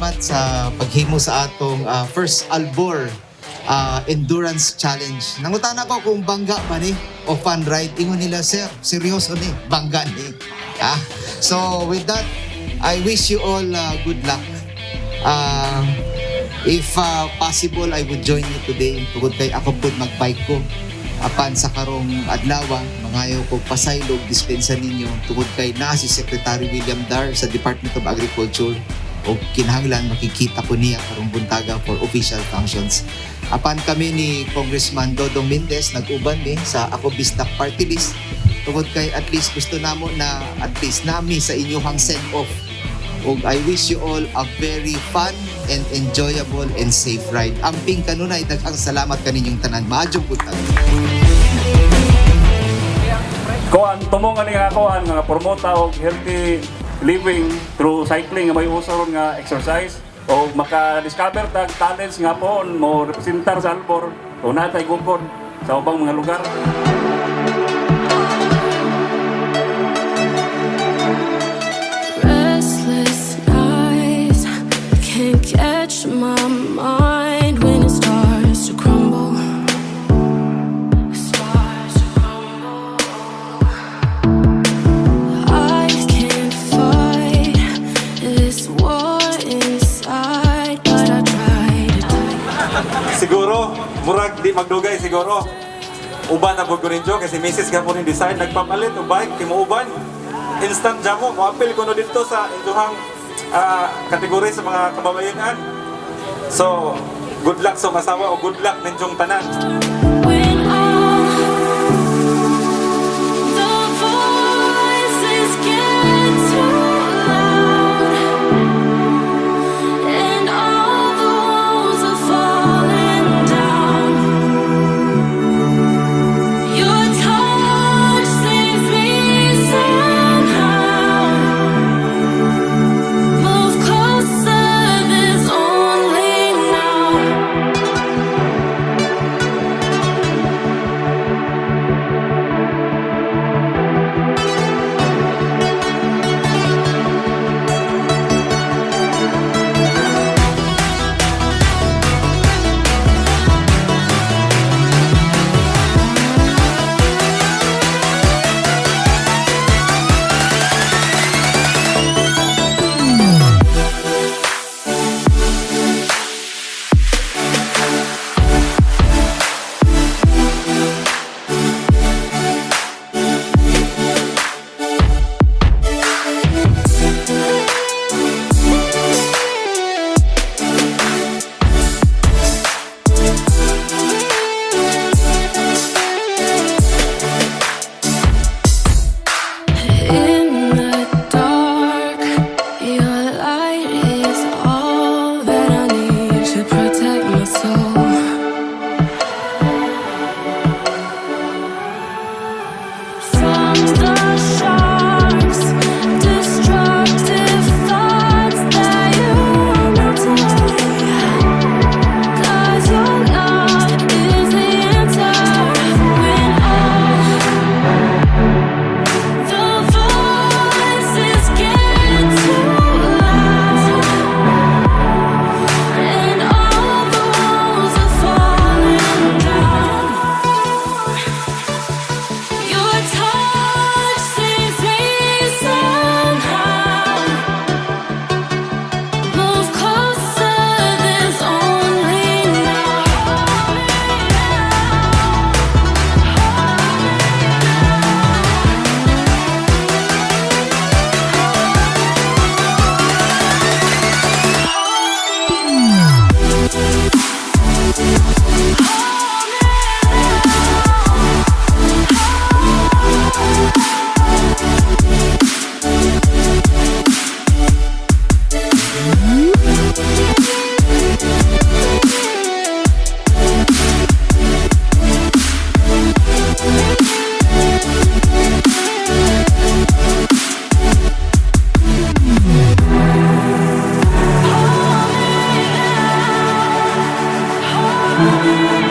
salamat sa paghimo sa atong first Albor Endurance Challenge. Nangutana ko kung bangga ba ni o fun ride. Ingon nila, sir, seryoso ni, bangga ni. So with that, I wish you all good luck. If possible, I would join you today. Tugod kay ako po magbike ko. Apan sa karong adlaw, mangayo ko pasaylog dispensa ninyo tungod kay na si Secretary William Dar sa Department of Agriculture o kinahanglan makikita ko niya karong buntaga for official functions. Apan kami ni Congressman Dodong Mendez nag-uban ni sa Ako Bistak Party List tungod kay at least gusto namo na at least nami sa inyong send-off. Og I wish you all a very fun and enjoyable and safe ride. Amping kanunay, daghang salamat kaninyong tanan. Maadjong buntag. Kuan tumong ani nga kuan nga promota og healthy living through cycling nga may usaron nga exercise o maka-discover tag talents nga poon mo representar sa Albor o natay gugod sa ubang mga lugar. Catch my mind when it starts to crumble. I can't fight this war inside, but I try to. Siguro, murag di magdugay siguro. Uban na bugo ninyo kasi misis ka po rin design nagpapalit o bike kimuuban. Instant jam mo, apel ko no dito sa injuhang kategori sa mga kababayan. So, good luck sa asawa o good luck ninyong tanan. Thank you.